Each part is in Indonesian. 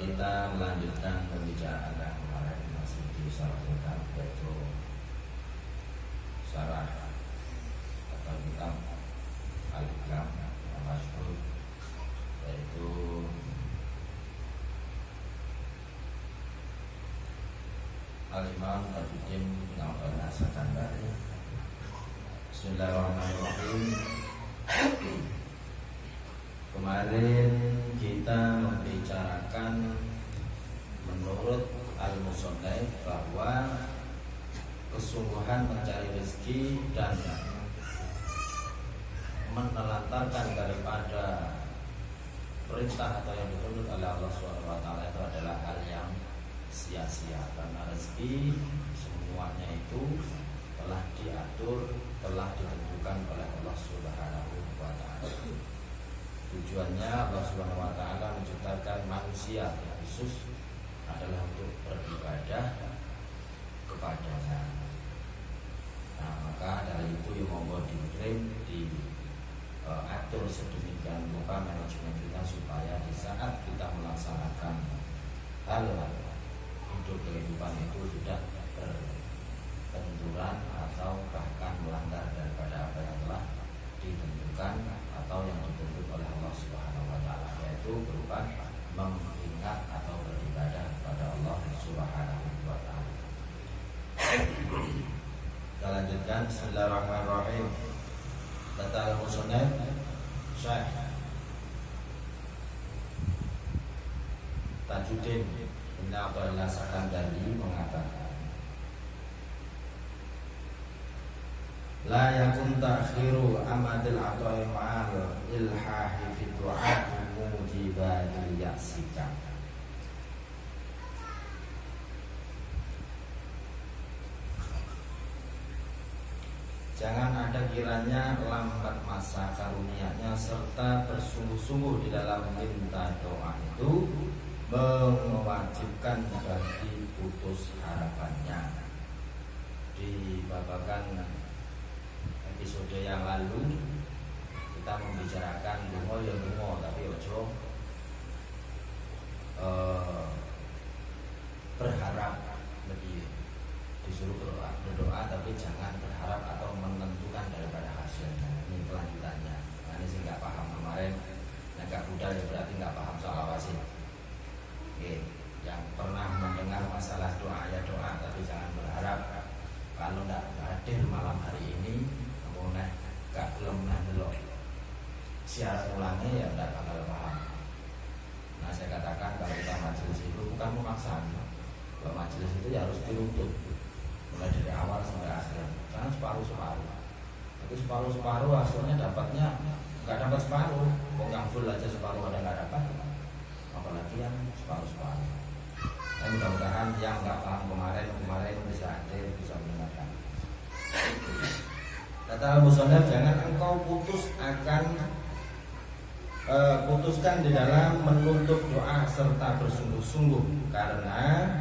kita melanjutkan pembicaraan yang kemarin masih di salah kitab, yaitu syarah atau kitab Al-Hikam yang masyhur, yaitu Al-Imam Tajuddin bin Abdul As-Sakandari. Bismillahirrahmanirrahim. Kemarin kita membicarakan menurut Al-Musannif bahwa kesungguhan mencari rezeki dan menelantarkan daripada perintah atau yang dituntut oleh Allah SWT itu adalah hal yang sia-sia, karena rezeki semuanya itu telah diatur, telah ditentukan oleh Allah SWT. Tujuannya Allah SWT menciptakan manusia khusus adalah untuk beribadah kepadanya. Nah, maka dari itu yang mau diklaim diatur sedemikian rupa manajemen kita supaya di saat kita melaksanakan hal hidup kehidupan itu tidak berbenturan atau bahkan melanggar daripada apa yang telah ditentukan atau yang dituntut oleh Allah Subhanahu wa taala, yaitu berupa mengingat atau beribadah kepada Allah Subhanahu wa taala. Kita lanjutkan. Bismillahirrahmanirrahim. Kata al-musannif Syekh Tajuddin bin Abdul As-Sakandari mengatakan, la yakun ta'khiru amadil ata'i ma'al ilhahi fi du'a'i mujibatil ya'sika. Jangan ada kiranya lambat masa karunia-Nya serta bersungguh-sungguh di dalam minta doa itu mewajibkan bagi putus harapannya. Di babakan episode yang lalu kita membicarakan dungo ya dungo, tapi ojo berharap, lebih disuruh berdoa tapi jangan berharap atau menentukan daripada hasilnya. Ini kelanjutannya. Nah, ini sih nggak paham kemarin, agak budal ya, berarti nggak paham soal apa sih. Oke, yang pernah mendengar masalah doa ya doa, tapi jangan berharap. Kalau nggak hadir malam hari ini, kemudian gak belum dulu siaran ulangnya, ya tidak bakal paham. Nah, saya katakan kalau kita majelis itu bukan memaksa. Kalau majelis itu ya harus diruntut mulai dari awal sampai akhir, jangan separuh-separuh. Tapi separuh-separuh hasilnya dapatnya nggak dapat separuh. Kok yang full aja separuh ada nggak dapat, apalagi yang separuh-separuh. Dan mudah-mudahan yang nggak paham kemarin bisa hadir, bisa mendengarkan. Kata al-musannif, jangan engkau putuskan di dalam menuntut doa serta bersungguh-sungguh, karena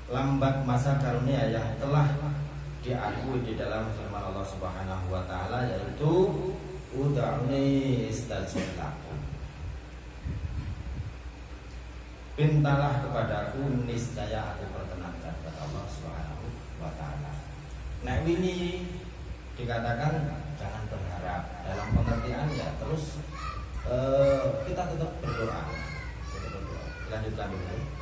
lambat masa karunia yang telah diakui di dalam firman Allah Subhanahu wa taala, yaitu ud'uni istajib lakum. Pintalah kepadaku, niscaya aku perkenankan, kata Allah Subhanahu wa taala. Nah, ini dikatakan jangan berharap, dalam pengertian ya terus kita tetap berdoa. Lanjutkan dulu.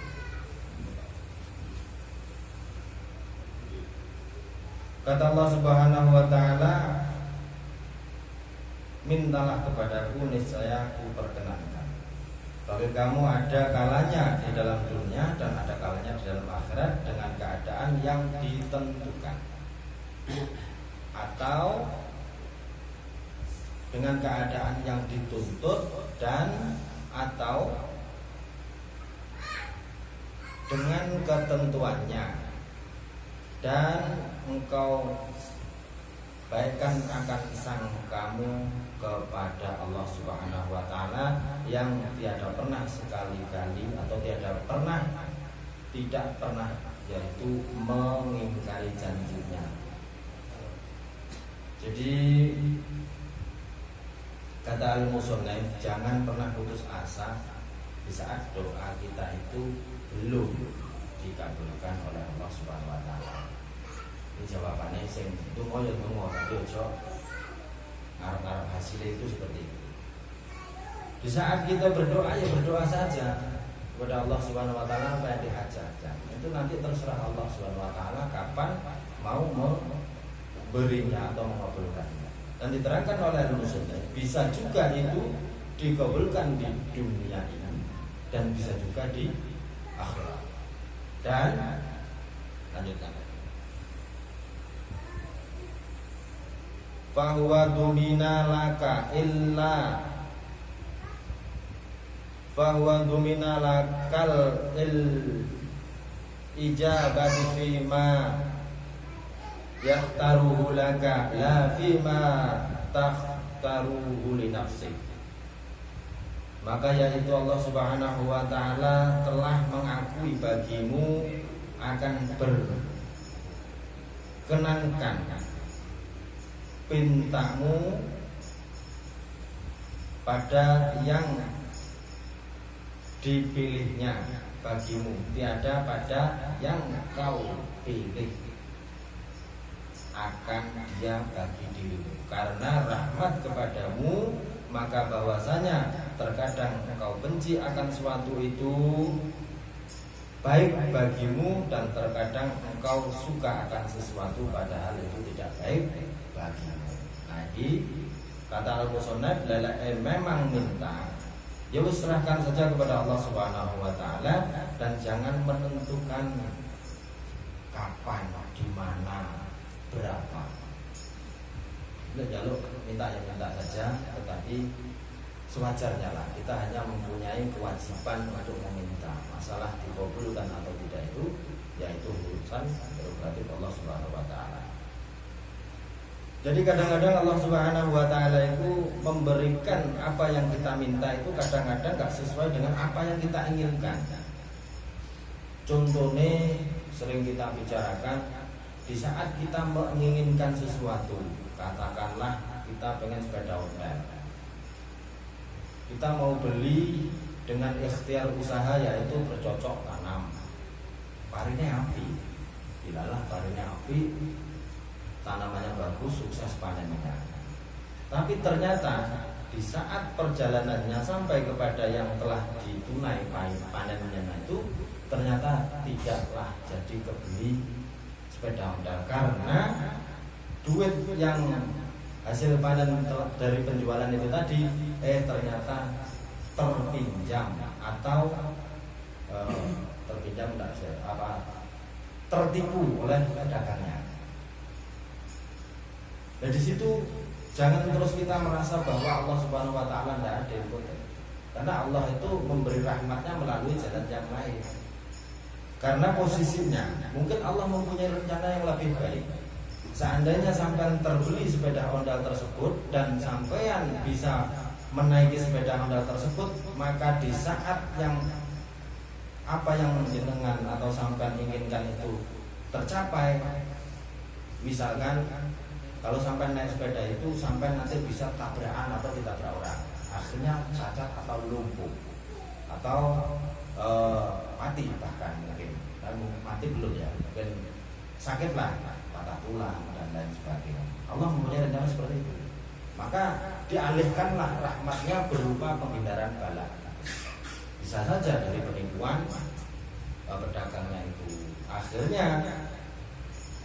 Kata Allah Subhanahu wa taala, mintalah kepadaku, niscaya aku perkenankan. Bagi kamu ada kalanya di dalam dunia dan ada kalanya di dalam akhirat dengan keadaan yang ditentukan, atau dengan keadaan yang dituntut, dan atau dengan ketentuannya, dan engkau baikkan akan sang kamu kepada Allah Subhanahu wa taala yang tidak pernah yaitu mengingkari janjinya. Jadi kata al-musannif, jangan pernah putus asa di saat doa kita itu belum dikabulkan oleh Allah Subhanahu wa taala. Ini jawabannya sing donga ya donga, tapi ojo ngarep-ngarep hasilnya itu seperti itu. Di saat kita berdoa ya berdoa saja kepada Allah Subhanahu wa taala apa yang dihajatkan. Itu nanti terserah Allah Subhanahu wa taala kapan mau memberinya atau mengabulkannya. Dan diterangkan oleh Rasulullah, bisa juga itu dikabulkan di dunia ini dan bisa juga di akhirat. Dan lanjutkan. Fahuwa dumina laka illa fahuwa dumina lakal ijabati fima yakhtaruhu laka la fima takhtaruhu li nafsik. Maka yaitu Allah Subhanahu wa taala telah mengakui bagimu akan berkenankan pintamu pada yang dipilihnya bagimu, tiada pada yang kau pilih akan dia bagi dirimu. Karena rahmat kepadamu, maka bahwasanya terkadang engkau benci akan suatu itu baik bagimu, dan terkadang engkau suka akan sesuatu padahal itu tidak baik bagimu. Nah, kata Al-Musannaf, memang minta ya serahkan saja kepada Allah Subhanahu wa taala dan jangan menentukan kapan, di mana, berapa. Tidak jaluk minta yang minta saja, tetapi sewajarnya lah. Kita hanya mempunyai kewajiban untuk meminta. Masalah dikabulkan atau tidak itu yaitu urusan prerogatif Allah Subhanahu wa taala. Jadi kadang-kadang Allah Subhanahu wa taala itu memberikan apa yang kita minta itu kadang-kadang gak sesuai dengan apa yang kita inginkan. Contohnya sering kita bicarakan, di saat kita menginginkan sesuatu, katakanlah kita pengen sepeda ontel, kita mau beli dengan ikhtiar usaha yaitu bercocok tanam, parinya api, bilalah parinya api, tanamannya bagus, sukses panennya. Tapi ternyata di saat perjalanannya sampai kepada yang telah ditunai panennya itu, ternyata tidaklah jadi kebeli sepeda ontel karena duit yang hasil panen dari penjualan itu tadi ternyata terpinjam atau terpinjam tertipu oleh pedagangnya. Dan di situ jangan terus kita merasa bahwa Allah Subhanahu wa taala tidak adil, karena Allah itu memberi rahmatnya melalui jalan yang lain. Karena posisinya mungkin Allah mempunyai rencana yang lebih baik. Seandainya sampean terbeli sepeda ondal tersebut dan sampean bisa menaiki sepeda ondal tersebut, maka di saat yang apa yang jenengan atau sampean inginkan itu tercapai, misalkan kalau sampai naik sepeda itu sampai nanti bisa tabrakan atau ditabrak orang, akhirnya cacat atau lumpuh atau mati, bahkan mungkin mati belum ya, mungkin sakit lah, patah tulang dan lain sebagainya. Allah mempunyai rencana seperti itu, maka dialihkanlah rahmatnya berupa penghindaran bala. Bisa saja dari penipuan pedagangnya itu. Akhirnya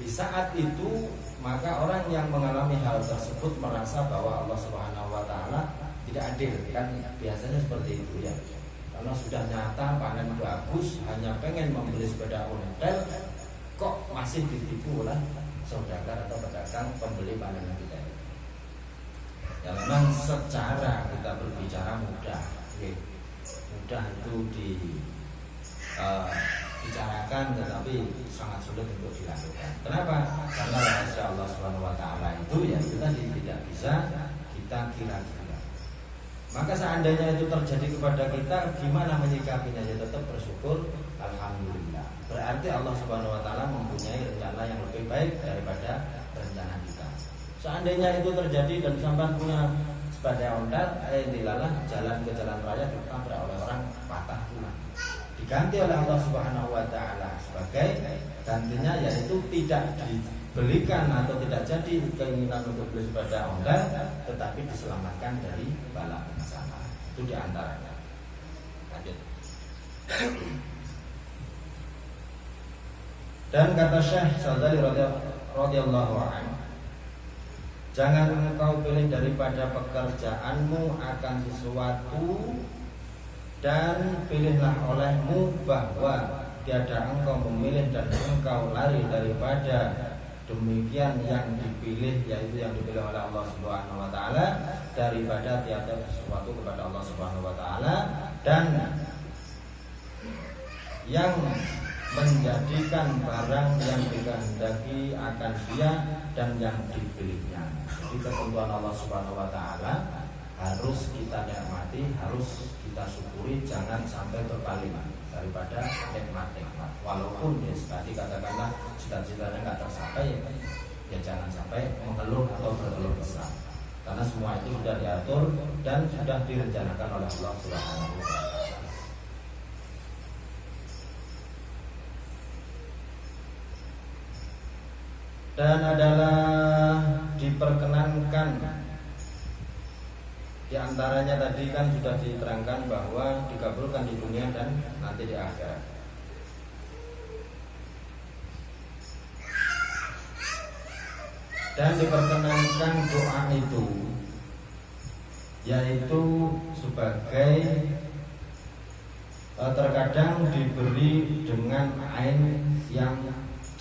di saat itu maka orang yang mengalami hal tersebut merasa bahwa Allah Subhanahu wa taala tidak adil, kan biasanya seperti itu ya. Karena sudah nyata panen bagus, hanya pengen membeli sepeda ontel, kok masih ditipu oleh saudagar atau pedagang pembeli panen kita. Ya memang secara kita berbicara mudah, mudah itu bicarakan, tetapi sangat sulit untuk dilakukan. Kenapa? Karena rahasia Allah Subhanahu wa taala itu ya kita tidak bisa kita kira-kira. Maka seandainya itu terjadi kepada kita, gimana menyikapinya? Ya tetap bersyukur, alhamdulillah. Berarti Allah Subhanahu wa taala mempunyai rencana yang lebih baik daripada rencana kita. Seandainya itu terjadi dan sampai punya sepeda ontel dilalah jalan ke jalan raya ditabrak oleh orang patah tulang, diganti oleh Allah Subhanahu wa taala sebagai gantinya, yaitu tidak dibelikan atau tidak jadi keinginan untuk beli sepeda ontel, tetapi diselamatkan dari bala bencana. Itu diantaranya. Lanjut. Dan kata Syekh Sa'dali radhiyallahu anhu, jangan engkau pilih daripada pekerjaanmu akan sesuatu, dan pilihlah olehmu bahwa tiada engkau memilih dan engkau lari daripada demikian yang dipilih, yaitu yang dipilih oleh Allah Subhanahu wa taala, daripada tiada sesuatu kepada Allah Subhanahu wa taala, dan yang menjadikan barang yang dikehendaki akan dia dan yang dipilihnya. Jadi ketentuan Allah Subhanahu wa taala harus kita nikmati, harus kita syukuri, jangan sampai berpaling daripada nikmat-nikmat. Walaupun ya tadi katakanlah cita-citanya nggak tercapai, ya jangan sampai mengeluh atau berkeluh kesah, karena semua itu sudah diatur dan sudah direncanakan oleh Allah Subhanahu wa taala. Dan adalah diperkenankan, di antaranya tadi kan sudah diterangkan bahwa dikabulkan di dunia dan nanti di akhirat. Dan diperkenankan doa itu, yaitu sebagai terkadang diberi dengan ain yang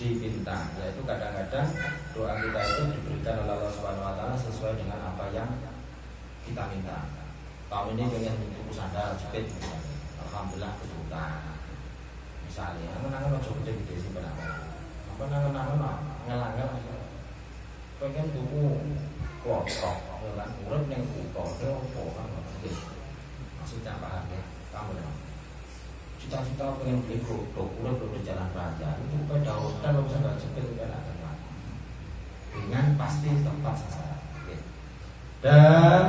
dipinta, yaitu kadang-kadang doa kita itu diberikan oleh Allah Subhanahu wa taala sesuai dengan apa yang kita minta. Tahun ini pengen tuku sandal jepit, alhamdulillah kesulitan. Misalnya, nangan ojo gede-gede sih benar. Apa nangan ngelangel pengen tuku klothok, ya kan urip ning kutha opo kan maksudnya apa ya? Kamu ya. Cita-cita pengen beli produk, urip di jalan raya, itu pada hotel bisa nggak jepit kan ada dengan pasti tepat sasaran. Dan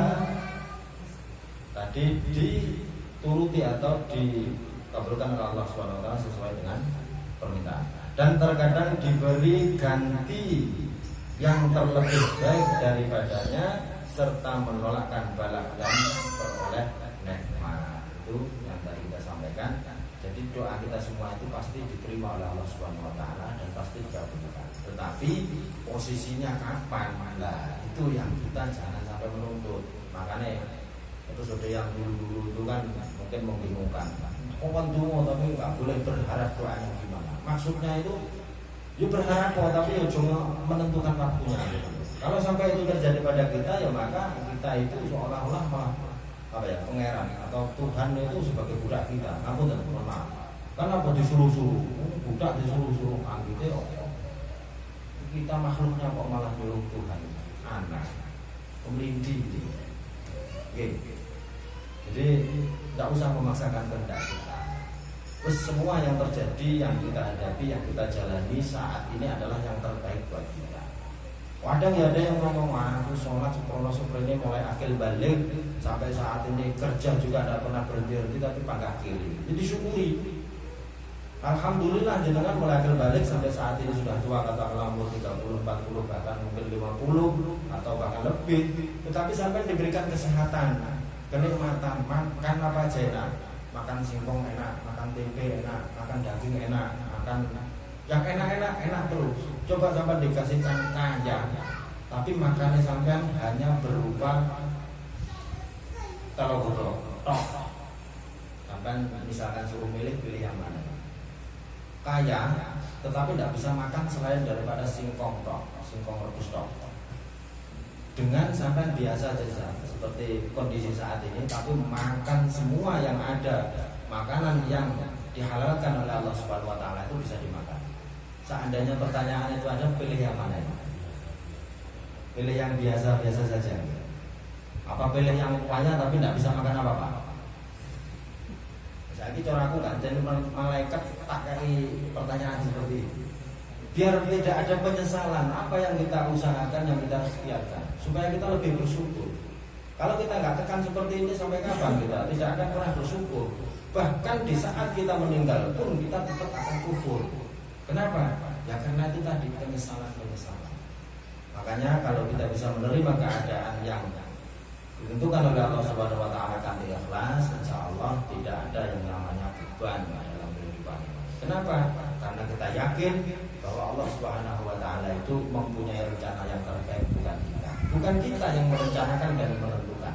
tadi dituruti atau dikabulkan oleh Allah Subhanahu wa taala sesuai dengan permintaan. Dan terkadang diberi ganti yang terlebih baik daripadanya, serta menolakkan balak dan peroleh nikmat. Itu yang tadi kita sampaikan. Jadi doa kita semua itu pasti diterima oleh Allah Subhanahu wa taala dan pasti dikabulkan. Tetapi posisinya kapan? Nah, itu yang kita jangan sampai menuntut. Makanya itu sudah yang dulu-dulu itu kan mungkin membingungkan. Oh kan dungo tapi nggak boleh berharap doanya gimana. Maksudnya itu ya berharap kok, tapi ya cuma menentukan waktunya. Kalau sampai itu terjadi pada kita, ya maka kita itu seolah-olah apa ya, pangeran atau Tuhan itu sebagai budak kita. Aku tidak pernah. Kan apa disuruh-suruh, budak disuruh-suruh, gitu. Kita makhluknya kok malah nyuruh Tuhan. Anak, pemerintah gitu. Oke. Jadi tidak usah memaksakan kehendak kita. Terus semua yang terjadi, yang kita hadapi, yang kita jalani saat ini adalah yang terbaik buat kita. Kadang ya ada yang ngomong, aku sholat seperti mulai akil balik sampai saat ini kerja juga tidak pernah berhenti, tapi pangkah kiri. Jadi syukuri. Alhamdulillah jenengan mulai akil balik sampai saat ini sudah tua, katakanlah umur 30, 40, bahkan mungkin 50 atau bahkan lebih. Tetapi sampai diberikan kesehatan, kenikmatan, makan apa aja enak, makan singkong enak, makan tempe enak, makan daging enak, makan yang enak terus. Coba sampai dikasihkan kaya, tapi makannya sampai hanya berupa telur godok, sampai misalkan suruh pilih yang mana. Kaya, tetapi tidak bisa makan selain daripada singkong rebus tok. Dengan sampai biasa saja seperti kondisi saat ini, tapi makan semua yang ada, makanan yang dihalalkan oleh Allah Subhanahu wa taala itu bisa dimakan. Seandainya pertanyaan itu ada, pilih yang mana ini? Pilih yang biasa-biasa saja. Apa pilih yang kaya tapi tidak bisa makan apa-apa? Jadi cara aku kan jadi malaikat tak kasih pertanyaan seperti ini. Biar tidak ada penyesalan apa yang kita usahakan, yang kita ikhtiarkan, supaya kita lebih bersyukur. Kalau kita nggak tekan seperti ini sampai kapan kita tidak akan pernah bersyukur. Bahkan di saat kita meninggal pun kita tetap akan kufur. Kenapa? Ya karena itu tadi penyesalan. Makanya kalau kita bisa menerima keadaan yang ditentukan oleh Allah Subhanahu wa taala kan ikhlas, insyaallah tidak ada yang namanya beban dalam kehidupan. Kenapa? Karena kita yakin bahwa Allah Subhanahu wa taala itu mempunyai rencana yang terbaik, bukan kita. Bukan kita yang merencanakan dan menentukan,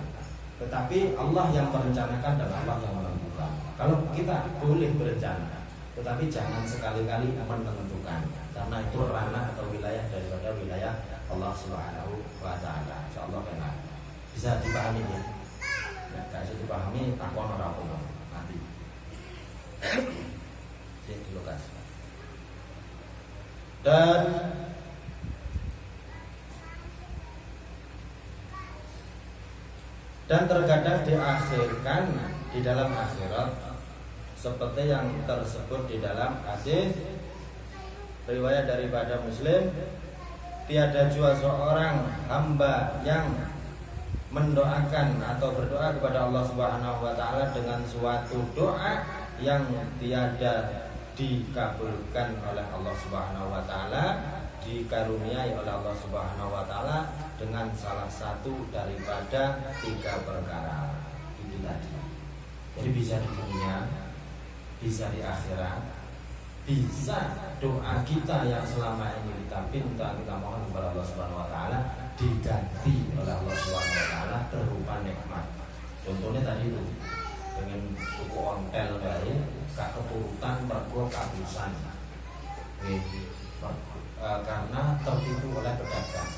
tetapi Allah yang merencanakan dan Allah yang menentukan. Kalau kita boleh berencana, tetapi jangan sekali-kali menentukan, karena itu ranah atau wilayah daripada wilayah Allah Subhanahu wa taala. Insyaallah benar. Bisa dipahami ya? Ya, kalau bisa dipahami takon ora apa nanti. Di lokasi. Dan terkadang diakhirkan di dalam akhirat seperti yang tersebut di dalam hadis riwayat daripada Muslim, tiada jua seorang hamba yang mendoakan atau berdoa kepada Allah Subhanahu wa taala dengan suatu doa yang tiada dikabulkan oleh Allah Subhanahu wa taala, dikaruniai oleh Allah Subhanahu wa taala dengan salah satu daripada 3 perkara itu tadi. Jadi bisa di dunia, bisa di akhirat, bisa doa kita yang selama ini kita pinta, kita mohon kepada Allah Subhanahu wa taala diganti oleh Allah Subhanahu wa taala berupa nikmat. Contohnya tadi itu dengan tuku ontel dari gak keturutan mergo kabusan. Karena tertipu oleh pedagang.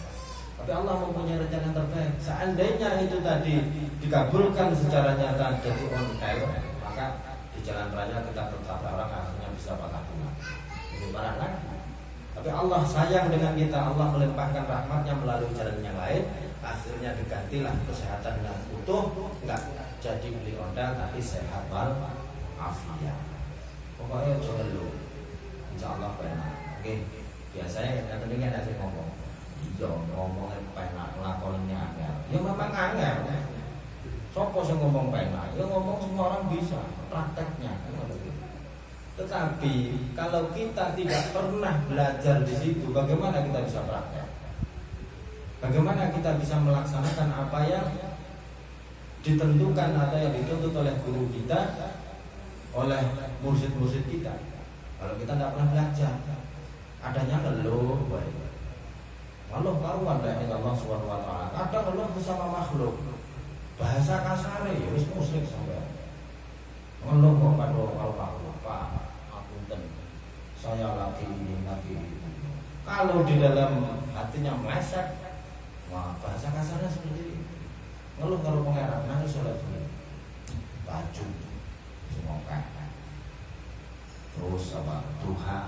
Tapi Allah mempunyai rencana terbaik. Seandainya itu tadi dikabulkan secara nyata jadi ontel, maka di jalan raya kita tertabrak orang, akhirnya bisa patah tulang. Ini parah lagi. Tapi Allah sayang dengan kita, Allah melimpahkan rahmatnya melalui jalan yang lain, akhirnya digantilah kesehatan yang utuh, enggak jadi beli ontel tapi sehat wal afiat. Pokoknya coba dulu, insyaallah benar. Oke, biasanya yang tadi kan saya ngomong, iya ngomongnya penak, lakonnya angel. Ya memang angel. Sopo sing ngomong penak, ya ngomong semua orang bisa, prakteknya. Tetapi kalau kita tidak pernah belajar di situ, bagaimana kita bisa praktek? Bagaimana kita bisa melaksanakan apa yang ditentukan atau yang dituntut oleh guru kita, oleh mursyid-mursyid kita? Kalau kita tidak pernah belajar, adanya ngeluh, ngeluh karuan dari Allah Subhanahu wa taala. Kadang ngeluh bersama makhluk, bahasa kasar ya wis musyrik sampai. Ngeluh kok pada makhluk, Pak, apunten, saya lagi ini lagi itu. Kalau di dalam hatinya meleset, wah bahasa kasarnya seperti itu. Ngeluh kalau pengeran, nangis sholat dulu, baju semoga, terus apa duha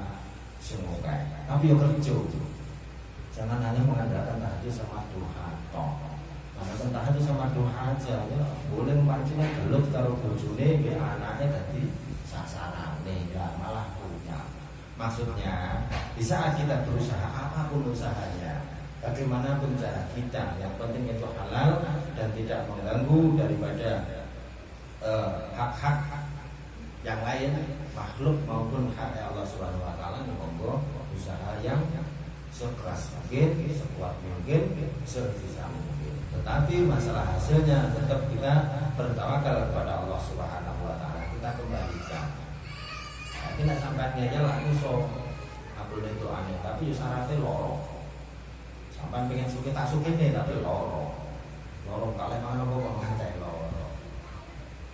semoga. Tapi ya kerja, jangan hanya mengandalkan tahajud sama duha toh. Mengandalkan tahajud sama duha aja ya. Boleh pancingnya gelut karo bojone, be anaknya tadi sasaran nih, ya malah punya. Maksudnya di saat kita berusaha apapun usahanya, bagaimanapun cara kita, yang penting itu halal dan tidak mengganggu daripada hak-hak yang lain, makhluk maupun hak Allah Subhanahu wa taala. Monggo usaha yang sekeras mungkin, sekuat mungkin, sebisa mungkin. Tetapi masalah hasilnya tetap kita bertawakal kepada Allah Subhanahu wa taala. Kita kembalikan. Tidak sampai ngeyel lah musuh. Aku itu aneh, tapi yo syaratnya loro. Sampai pengen suki tak suki nih, tapi loro kalian mana kok ngantai loro.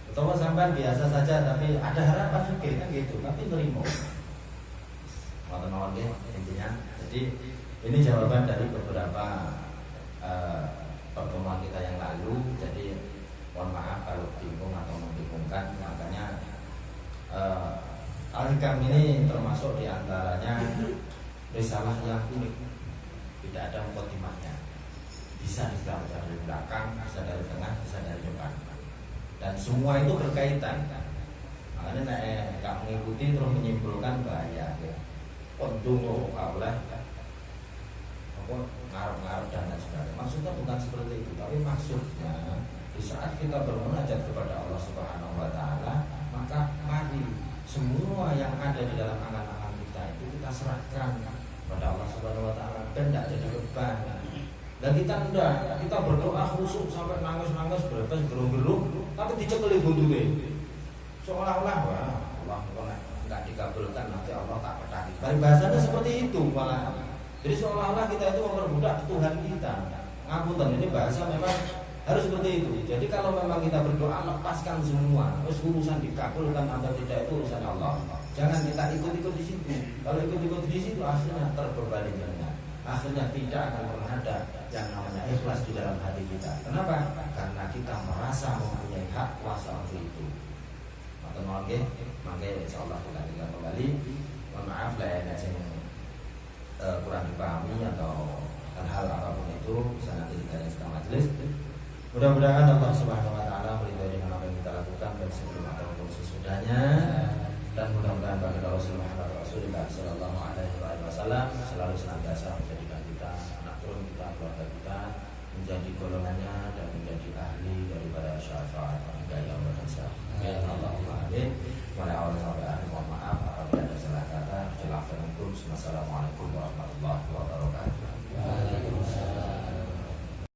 Atau sampai biasa saja, tapi ada harapan suki kan gitu, tapi terima. Mau ya intinya. Jadi ini jawaban dari beberapa pertemuan kita yang lalu. Jadi mohon maaf kalau bingung atau membingungkan. Makanya Al-Hikam ini termasuk diantaranya risalah yang unik, tidak ada mukadimahnya, bisa dibaca dari belakang, bisa dari tengah, bisa dari depan, dan semua itu berkaitan. Makanya nggak mengikuti terus menyimpulkan bahaya. Untung oleh ngarep-ngarep dan lain sebagainya. Maksudnya bukan seperti itu, tapi maksudnya di saat kita bermunajat kepada Allah Subhanahu wa taala, maka mari semua yang ada di dalam angan-angan kita itu kita serahkan kepada Allah Subhanahu wa taala dan tidak jadi beban. Dan kita enggak, kita berdoa khusyuk sampai nangis-nangis beretes gerung-gerung, tapi dicekeli buntuke. Seolah-olah wah, Allah enggak dikabulkan nanti Allah tak petahi. Bahasanya seperti itu malah. Jadi seolah-olah kita itu memperbudak Tuhan kita. Ngapunten, ini bahasa memang harus seperti itu. Jadi kalau memang kita berdoa lepaskan semua, terus urusan dikabulkan atau tidak itu urusan Allah. Jangan kita ikut-ikut di situ. Kalau ikut-ikut di situ akhirnya terbebani dengan. Akhirnya tidak akan pernah ada yang namanya ikhlas di dalam hati kita. Kenapa? Karena kita merasa mempunyai hak kuasa untuk itu. Maka makanya insyaallah kita tinggal kembali. Mohon maaf lah ya kurang dipahami atau hal apapun itu bisa nanti kita lanjutkan majelis. Mudah-mudahan Allah Subhanahu wa taala meridhai dengan apa yang kita lakukan baik sebelum ataupun sesudahnya. Dan mudah-mudahan baginda Rasulullah sallallahu alaihi wasallam selalu senantiasa menjadikan kita, anak turun kita, keluarga kita menjadi golongannya dan menjadi ahli daripada syafaat hingga yaumul hisab. Ya Allahumma amin. Wa la sampai akhir, mohon maaf apabila ada salah kata. Assalamualaikum warahmatullahi wabarakatuh.